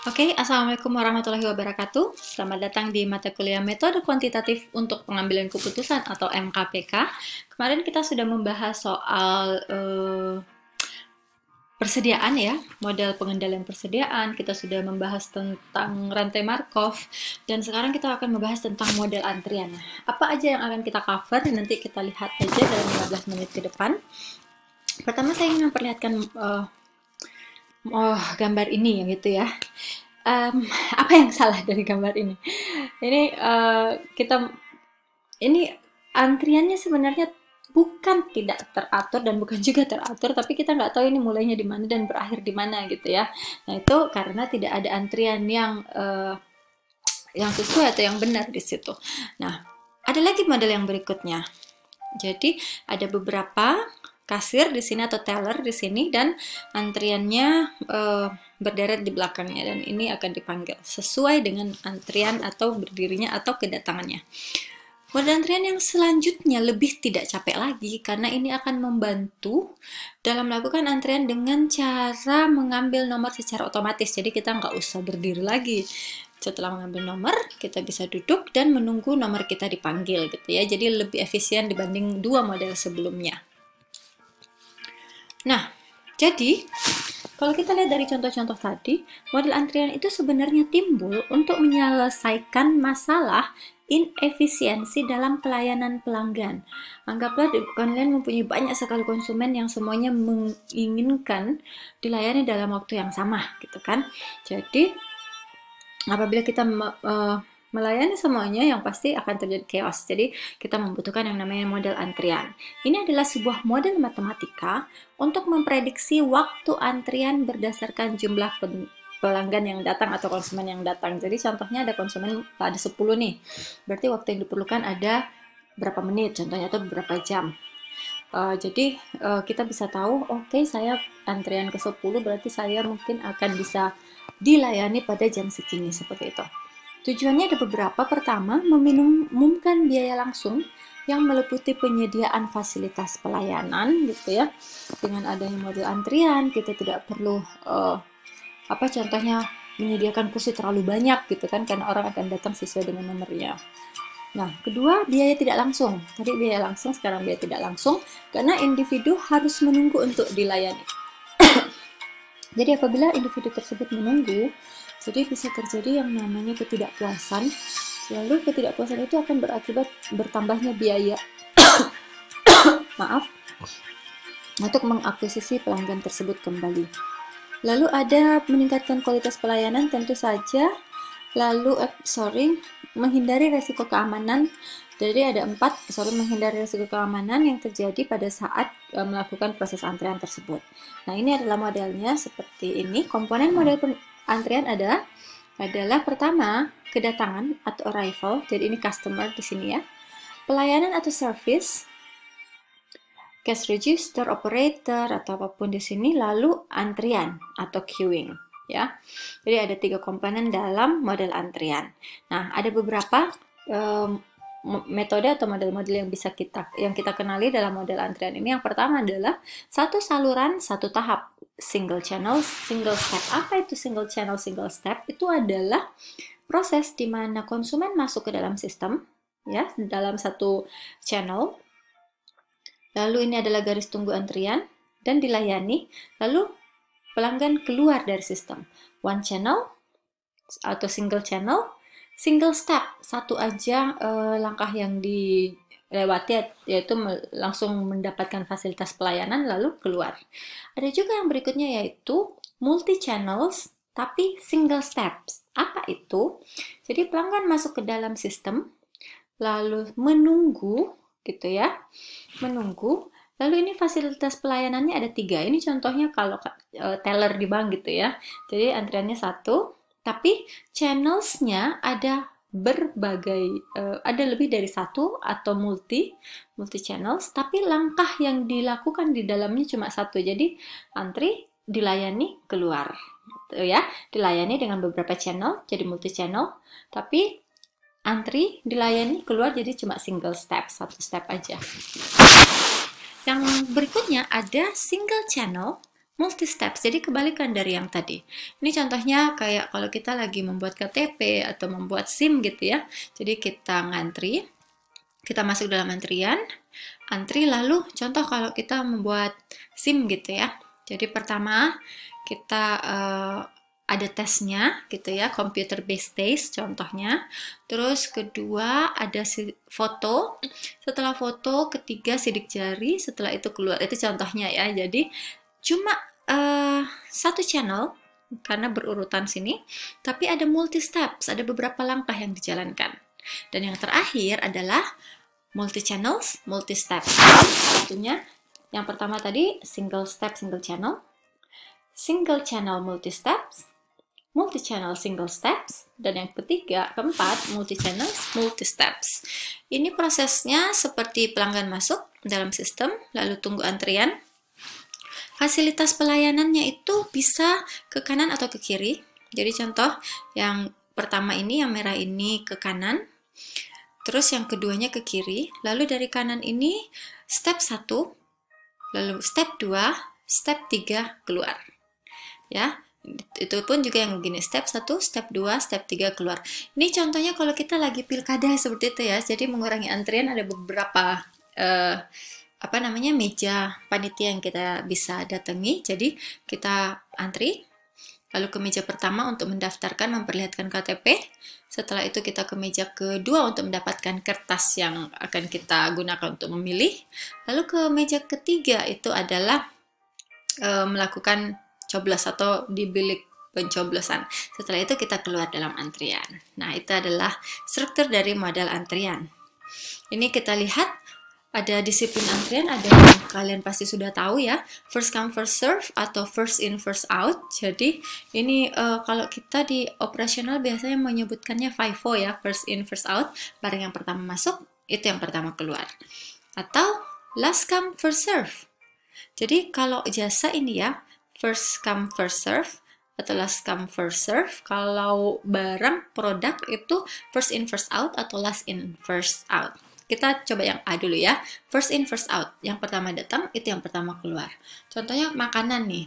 Oke, Assalamualaikum warahmatullahi wabarakatuh. Selamat datang di mata kuliah Metode Kuantitatif untuk Pengambilan Keputusan atau MKPK. Kemarin kita sudah membahas soal persediaan ya, model pengendalian persediaan. Kita sudah membahas tentang rantai Markov, dan sekarang kita akan membahas tentang model antrian. Apa aja yang akan kita cover? Nanti kita lihat aja dalam 15 menit ke depan. Pertama saya ingin memperlihatkan gambar ini gitu ya. Apa yang salah dari gambar ini? Ini antriannya sebenarnya bukan tidak teratur dan bukan juga teratur, tapi kita nggak tahu ini mulainya di mana dan berakhir di mana gitu ya. Nah itu karena tidak ada antrian yang sesuai atau yang benar di situ. Nah ada lagi model yang berikutnya. Jadi ada beberapa kasir di sini atau teller di sini dan antriannya berderet di belakangnya, dan ini akan dipanggil sesuai dengan antrian atau berdirinya atau kedatangannya. Model antrian yang selanjutnya lebih tidak capek lagi karena ini akan membantu dalam melakukan antrian dengan cara mengambil nomor secara otomatis. Jadi kita nggak usah berdiri lagi. Setelah mengambil nomor, kita bisa duduk dan menunggu nomor kita dipanggil gitu ya. Jadi lebih efisien dibanding dua model sebelumnya. Nah, jadi kalau kita lihat dari contoh-contoh tadi, model antrian itu sebenarnya timbul untuk menyelesaikan masalah inefisiensi dalam pelayanan pelanggan. Anggaplah kalian mempunyai banyak sekali konsumen yang semuanya menginginkan dilayani dalam waktu yang sama, gitu kan? Jadi, apabila kita melayani semuanya, yang pasti akan terjadi chaos. Jadi kita membutuhkan yang namanya model antrian. Ini adalah sebuah model matematika untuk memprediksi waktu antrian berdasarkan jumlah pelanggan yang datang atau konsumen yang datang. Jadi contohnya ada konsumen ada 10 nih. Berarti waktu yang diperlukan ada berapa menit contohnya atau berapa jam. Jadi kita bisa tahu, oke, saya antrian ke 10 berarti saya mungkin akan bisa dilayani pada jam segini, seperti itu. Tujuannya ada beberapa. Pertama, meminimumkan biaya langsung yang meliputi penyediaan fasilitas pelayanan gitu ya. Dengan adanya model antrian, kita tidak perlu contohnya menyediakan kursi terlalu banyak gitu kan, karena orang akan datang sesuai dengan nomornya. Nah, kedua, biaya tidak langsung. Tadi biaya langsung, sekarang biaya tidak langsung karena individu harus menunggu untuk dilayani. Jadi apabila individu tersebut menunggu, jadi bisa terjadi yang namanya ketidakpuasan. Lalu ketidakpuasan itu akan berakibat bertambahnya biaya maaf, untuk mengakuisisi pelanggan tersebut kembali. Lalu ada meningkatkan kualitas pelayanan tentu saja. Lalu menghindari resiko keamanan. Jadi ada menghindari risiko keamanan yang terjadi pada saat melakukan proses antrian tersebut. Nah, ini adalah modelnya seperti ini. Komponen model antrian adalah pertama, kedatangan atau arrival. Jadi ini customer di sini ya. Pelayanan atau service, cash register, operator atau apapun di sini, lalu antrian atau queuing. Ya, jadi ada 3 komponen dalam model antrian. Nah, ada beberapa metode atau model-model yang kita kenali dalam model antrian ini. Yang pertama adalah satu saluran satu tahap, single channel single step. Apa itu single channel single step? Itu adalah proses di mana konsumen masuk ke dalam sistem ya, dalam satu channel. Lalu ini adalah garis tunggu antrian dan dilayani. Lalu pelanggan keluar dari sistem. One channel atau single channel, single step, satu aja langkah yang dilewati, yaitu langsung mendapatkan fasilitas pelayanan lalu keluar. Ada juga yang berikutnya yaitu multi channels tapi single steps. Apa itu? Jadi pelanggan masuk ke dalam sistem lalu menunggu gitu ya, lalu ini fasilitas pelayanannya ada 3. Ini contohnya kalau teller di bank gitu ya. Jadi antriannya 1, tapi channelsnya ada berbagai, ada lebih dari 1 atau multi channels, tapi langkah yang dilakukan di dalamnya cuma 1. Jadi antri, dilayani, keluar gitu ya. Dilayani dengan beberapa channel, jadi multi channel, tapi antri, dilayani, keluar, jadi cuma single step, 1 step aja. Yang berikutnya ada single channel multi steps, jadi kebalikan dari yang tadi. Ini contohnya kayak kalau kita lagi membuat KTP atau membuat SIM gitu ya. Jadi kita ngantri, kita masuk dalam antrian, antri, lalu contoh kalau kita membuat SIM gitu ya. Jadi pertama kita ada tesnya gitu ya, computer based test contohnya. Terus kedua ada foto, setelah foto ketiga sidik jari, setelah itu keluar. Itu contohnya ya. Jadi cuma satu channel karena berurutan sini, tapi ada multi steps, ada beberapa langkah yang dijalankan. Dan yang terakhir adalah multi channels, multi steps. Satunya yang pertama tadi single step, single channel multi steps, multi channel single steps, dan yang ketiga, keempat, multi channels multi steps. Ini prosesnya seperti pelanggan masuk dalam sistem, lalu tunggu antrian. Fasilitas pelayanannya itu bisa ke kanan atau ke kiri. Jadi contoh yang pertama ini, yang merah ini ke kanan, terus yang keduanya ke kiri, lalu dari kanan ini step 1, lalu step 2, step 3 keluar. Ya, itu pun juga yang begini, step 1, step 2, step 3 keluar. Ini contohnya kalau kita lagi pilkada seperti itu ya, jadi mengurangi antrian ada beberapa meja panitia yang kita bisa datangi. Jadi kita antri, lalu ke meja pertama untuk mendaftarkan, memperlihatkan KTP. Setelah itu kita ke meja kedua untuk mendapatkan kertas yang akan kita gunakan untuk memilih. Lalu ke meja ketiga itu adalah melakukan coblos atau di bilik pencoblosan. Setelah itu kita keluar dalam antrian. Nah, itu adalah struktur dari model antrian. Ini kita lihat ada disiplin antrian, ada yang kalian pasti sudah tahu ya, first come first serve atau first in first out. Jadi ini kalau kita di operasional biasanya menyebutkannya FIFO ya, first in first out, barang yang pertama masuk itu yang pertama keluar. Atau last come first serve. Jadi kalau jasa ini ya, first come first serve atau last come first serve. Kalau barang produk itu first in first out atau last in first out. Kita coba yang A dulu ya, first in first out. Yang pertama datang itu yang pertama keluar. Contohnya makanan nih,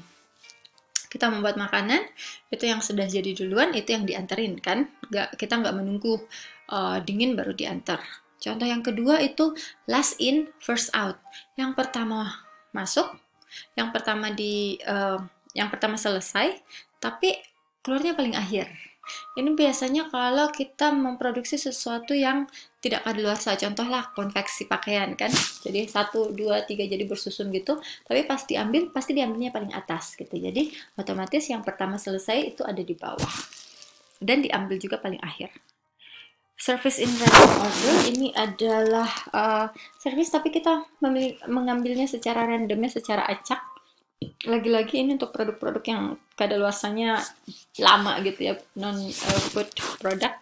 kita membuat makanan, itu yang sudah jadi duluan itu yang dianterin kan, kita nggak menunggu dingin baru diantar. Contoh yang kedua itu last in first out. Yang pertama masuk, yang pertama selesai, tapi keluarnya paling akhir. Ini biasanya kalau kita memproduksi sesuatu yang tidak kadaluarsa, contohlah konveksi pakaian kan, jadi 1, 2, 3 jadi bersusun gitu, tapi pasti diambilnya paling atas gitu, jadi otomatis yang pertama selesai itu ada di bawah, dan diambil juga paling akhir. Service in random order ini adalah service tapi kita mengambilnya secara randomnya, secara acak. Lagi-lagi ini untuk produk-produk yang kadaluarsanya lama gitu ya, non food product.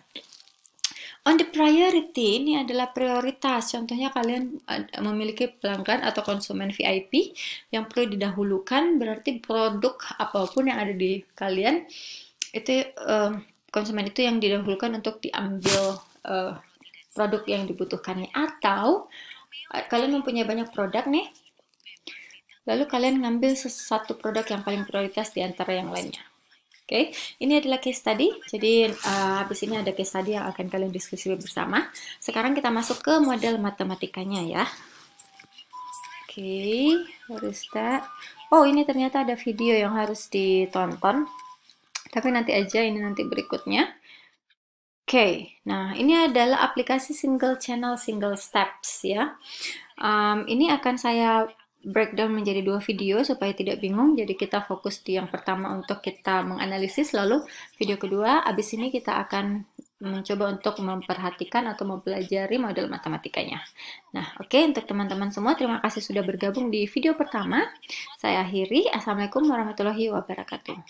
On the priority ini adalah prioritas. Contohnya kalian memiliki pelanggan atau konsumen VIP yang perlu didahulukan, berarti produk apapun yang ada di kalian itu konsumen itu yang didahulukan untuk diambil produk yang dibutuhkannya. Atau kalian mempunyai banyak produk nih, lalu kalian ngambil satu produk yang paling prioritas di antara yang lainnya. Oke, ini adalah case study. Jadi habis ini ada case study yang akan kalian diskusi bersama. Sekarang kita masuk ke model matematikanya ya. Oke, harus that. Oh, ini ternyata ada video yang harus ditonton. Tapi nanti aja, ini nanti berikutnya. Oke, nah ini adalah aplikasi single channel single steps ya. Ini akan saya breakdown menjadi 2 video supaya tidak bingung. Jadi kita fokus di yang pertama untuk kita menganalisis, lalu video kedua abis ini kita akan mencoba untuk memperhatikan atau mempelajari model matematikanya. Nah, oke, untuk teman-teman semua terima kasih sudah bergabung di video pertama. Saya akhiri. Assalamualaikum warahmatullahi wabarakatuh.